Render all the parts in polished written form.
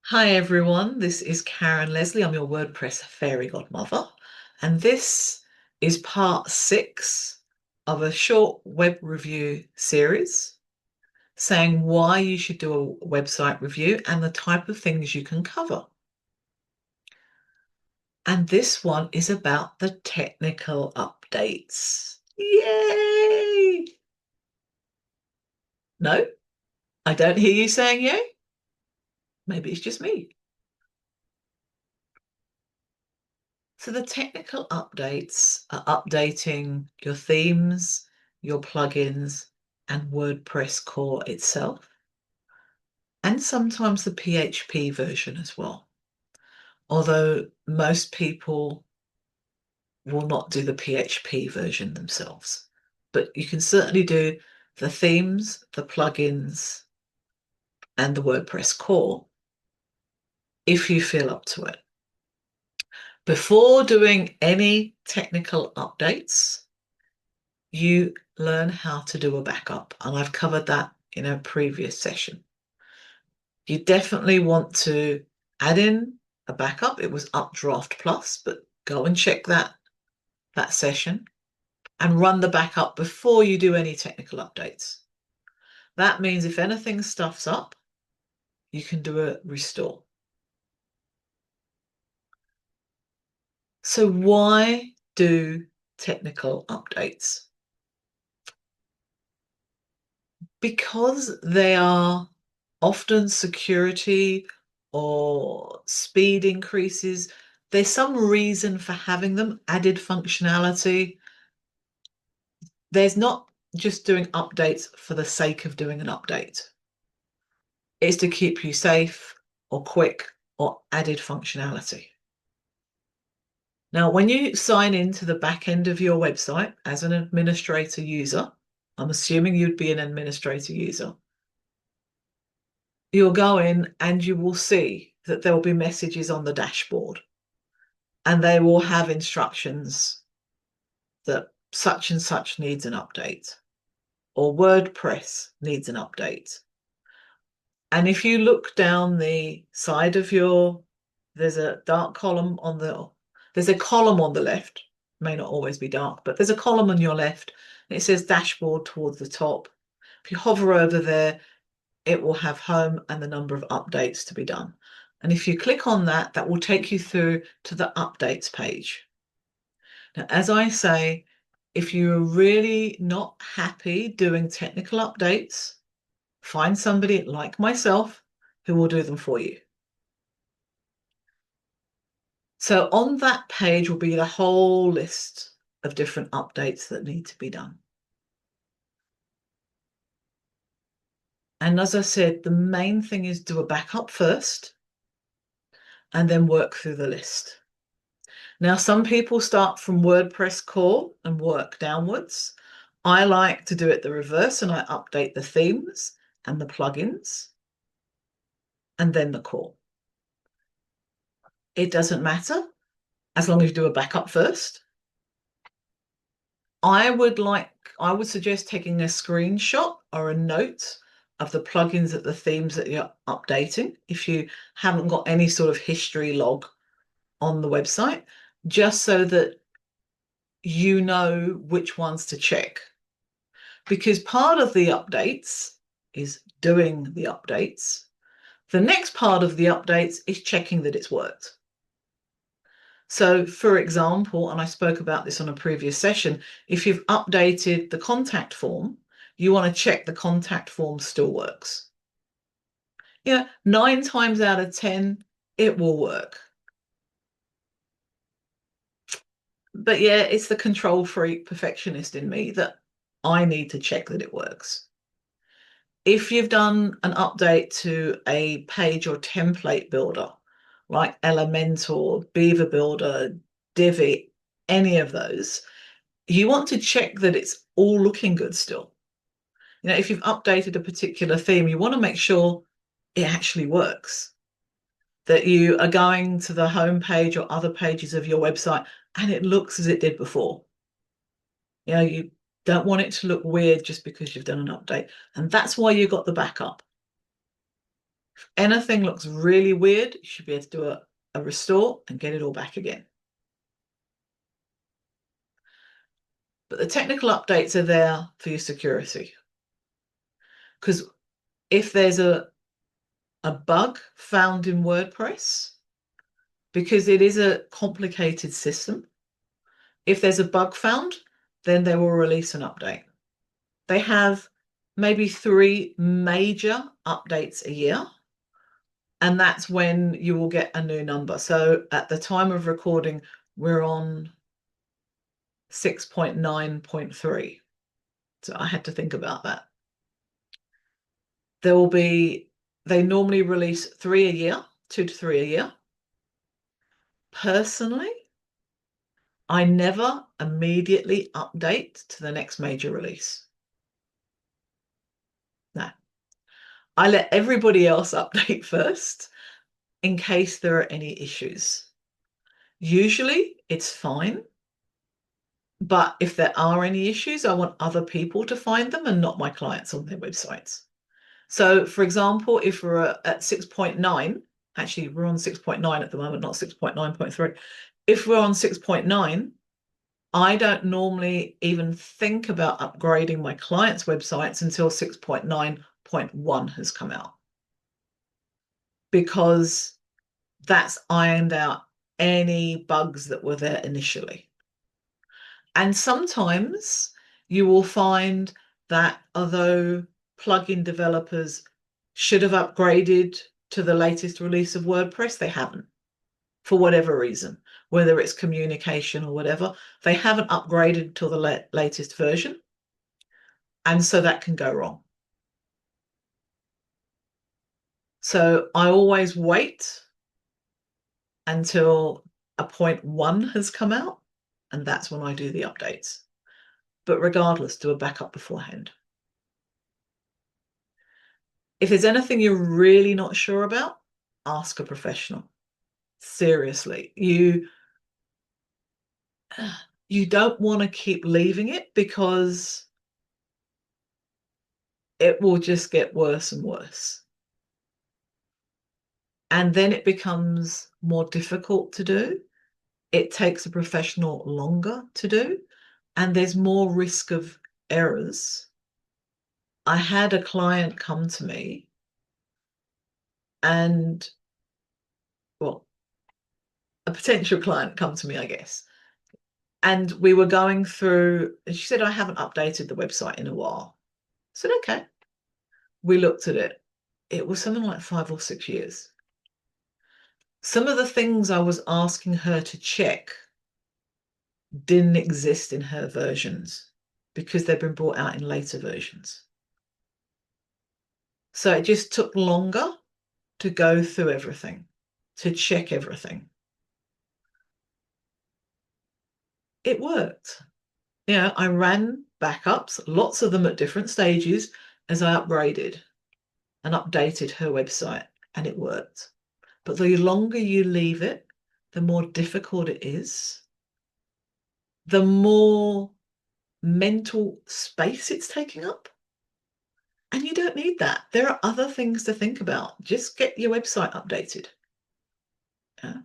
Hi everyone, this is Karen Leslie. I'm your WordPress fairy godmother, and this is part 6 of a short web review series saying why you should do a website review and the type of things you can cover. And this one is about the technical updates. Yay! No, I don't hear you saying yay. Maybe it's just me. So the technical updates are updating your themes, your plugins, and WordPress core itself, and sometimes the PHP version as well. Although most people will not do the PHP version themselves. But you can certainly do the themes, the plugins, and the WordPress core if you feel up to it. Before doing any technical updates, you learn how to do a backup. And I've covered that in a previous session. You definitely want to add in a backup. It was Updraft Plus, but go and check that session and run the backup before you do any technical updates. That means if anything stuffs up, you can do a restore. So why do technical updates? Because they are often security or speed increases. There's some reason for having them, added functionality. There's not just doing updates for the sake of doing an update. It's to keep you safe or quick or added functionality. Now, when you sign into the back end of your website as an administrator user, I'm assuming you'd be an administrator user, you'll go in and you will see that there will be messages on the dashboard and they will have instructions that such and such needs an update or WordPress needs an update. And if you look down the side of there's a dark column there's a column on the left, may not always be dark, but there's a column on your left and it says dashboard towards the top. If you hover over there, it will have home and the number of updates to be done. And if you click on that, that will take you through to the updates page. Now, as I say, if you're really not happy doing technical updates, find somebody like myself who will do them for you. So on that page will be the whole list of different updates that need to be done. And as I said, the main thing is do a backup first and then work through the list. Now, some people start from WordPress core and work downwards. I like to do it the reverse and I update the themes and the plugins and then the core. It doesn't matter as long as you do a backup first. I would suggest taking a screenshot or a note of the plugins and the themes that you're updating if you haven't got any sort of history log on the website, just so that you know which ones to check. Because part of the updates is doing the updates. The next part of the updates is checking that it's worked. So, for example, and I spoke about this on a previous session, if you've updated the contact form, you want to check the contact form still works. Yeah, 9 times out of 10, it will work. But yeah, it's the control freak perfectionist in me that I need to check that it works. If you've done an update to a page or template builder, like Elementor, Beaver Builder, Divi, any of those, you want to check that it's all looking good still. You know, if you've updated a particular theme, you want to make sure it actually works, that you are going to the home page or other pages of your website and it looks as it did before. You know, you don't want it to look weird just because you've done an update. And that's why you got the backup. If anything looks really weird, you should be able to do a restore and get it all back again. But the technical updates are there for your security. Because if there's a bug found in WordPress, because it is a complicated system, if there's a bug found, then they will release an update. They have maybe 3 major updates a year, and that's when you will get a new number. So at the time of recording, we're on 6.9.3. So I had to think about that. There will be, they normally release 3 a year, 2 to 3 a year. Personally, I never immediately update to the next major release. No. I let everybody else update first in case there are any issues. Usually it's fine, but if there are any issues, I want other people to find them and not my clients on their websites. So, for example, if we're at 6.9, actually we're on 6.9 at the moment, not 6.9.3. If we're on 6.9, I don't normally even think about upgrading my clients' websites until 6.9.1 has come out, because that's ironed out any bugs that were there initially. And sometimes you will find that although plugin developers should have upgraded to the latest release of WordPress, they haven't, for whatever reason, whether it's communication or whatever. They haven't upgraded to the latest version. And so that can go wrong. So I always wait until a 0.1 has come out, and that's when I do the updates. But regardless, do a backup beforehand. If there's anything you're really not sure about, ask a professional. Seriously, you don't want to keep leaving it, because it will just get worse and worse. And then it becomes more difficult to do. It takes a professional longer to do, and there's more risk of errors. I had a client come to me and, well, a potential client come to me, I guess. And we were going through, and she said, I haven't updated the website in a while. I said, okay. We looked at it. It was something like 5 or 6 years. Some of the things I was asking her to check didn't exist in her versions because they've been brought out in later versions. So it just took longer to go through everything, to check everything. It worked. I ran backups, lots of them at different stages, as I upgraded and updated her website, and it worked. But the longer you leave it, the more difficult it is, the more mental space it's taking up. And you don't need that. There are other things to think about. Just get your website updated. Yeah.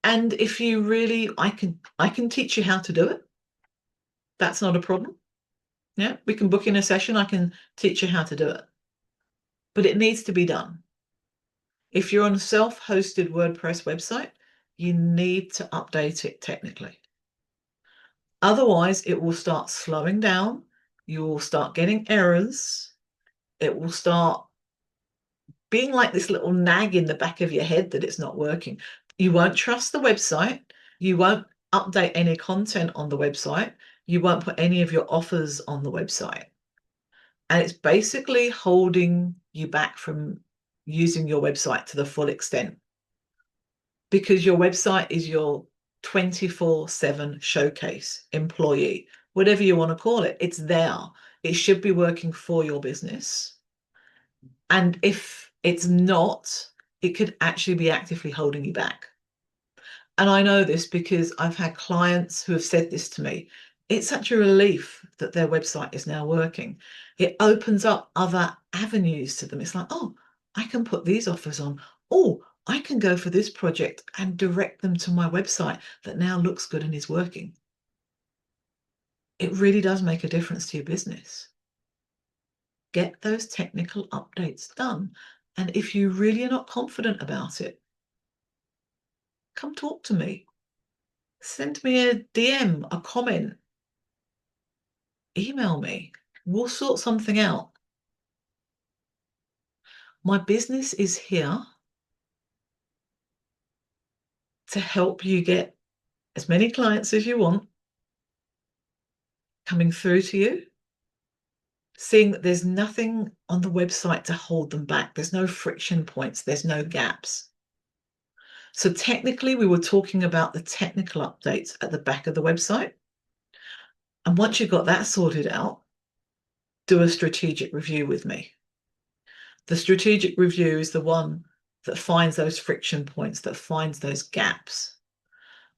And if you really, I can teach you how to do it. That's not a problem. Yeah, we can book in a session. I can teach you how to do it. But it needs to be done. If you're on a self-hosted WordPress website, you need to update it technically. Otherwise, it will start slowing down. You will start getting errors. It will start being like this little nag in the back of your head that it's not working. You won't trust the website. You won't update any content on the website. You won't put any of your offers on the website. And it's basically holding you back from using your website to the full extent, because your website is your 24/7 showcase, employee, whatever you want to call it. It's there. It should be working for your business. And if it's not, it could actually be actively holding you back. And I know this because I've had clients who have said this to me. It's such a relief that their website is now working. It opens up other avenues to them. It's like, oh, I can put these offers on. Oh, I can go for this project and direct them to my website that now looks good and is working. It really does make a difference to your business. Get those technical updates done. And if you really are not confident about it, come talk to me. Send me a DM, a comment, email me. We'll sort something out. My business is here to help you get as many clients as you want coming through to you, seeing that there's nothing on the website to hold them back. There's no friction points, there's no gaps. So technically, we were talking about the technical updates at the back of the website. And once you've got that sorted out, do a strategic review with me. The strategic review is the one that finds those friction points, that finds those gaps.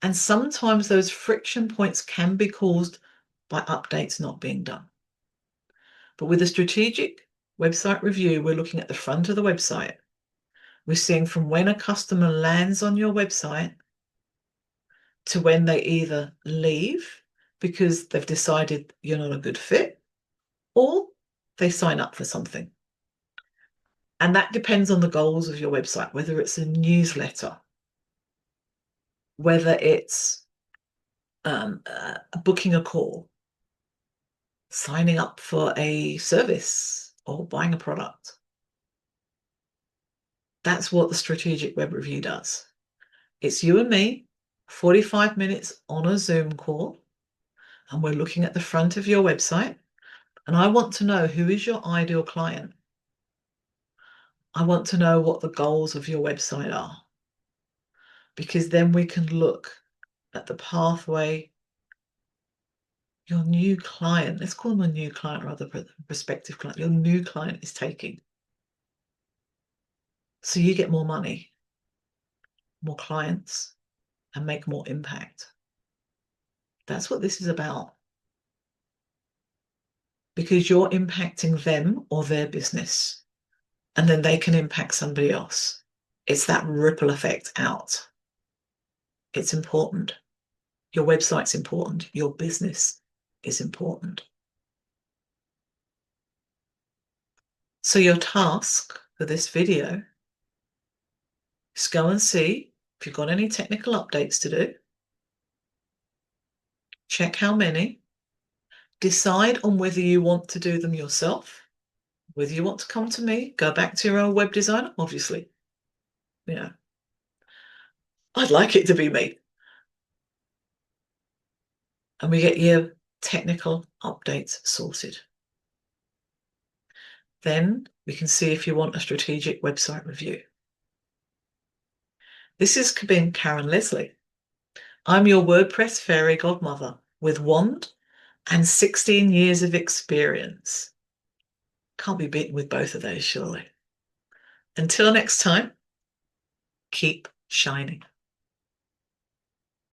And sometimes those friction points can be caused by updates not being done. But with a strategic website review, we're looking at the front of the website. We're seeing from when a customer lands on your website to when they either leave because they've decided you're not a good fit, or they sign up for something. And that depends on the goals of your website, whether it's a newsletter, whether it's booking a call, signing up for a service, or buying a product. That's what the strategic web review does. It's you and me, 45 minutes on a Zoom call, and we're looking at the front of your website. And I want to know who is your ideal client. I want to know what the goals of your website are, because then we can look at the pathway your new client, let's call them a new client rather than prospective client, your new client is taking. So you get more money, more clients, and make more impact. That's what this is about. Because you're impacting them or their business, and then they can impact somebody else. It's that ripple effect out. It's important. Your website's important. Your business is important. So your task for this video is go and see if you've got any technical updates to do. Check how many. Decide on whether you want to do them yourself, whether you want to come to me, go back to your own web designer, obviously. You know, I'd like it to be me. And we get your technical updates sorted. Then we can see if you want a strategic website review. This has been Karen Leslie. I'm your WordPress fairy godmother with wand and 16 years of experience. Can't be beaten with both of those, surely. Until next time, keep shining.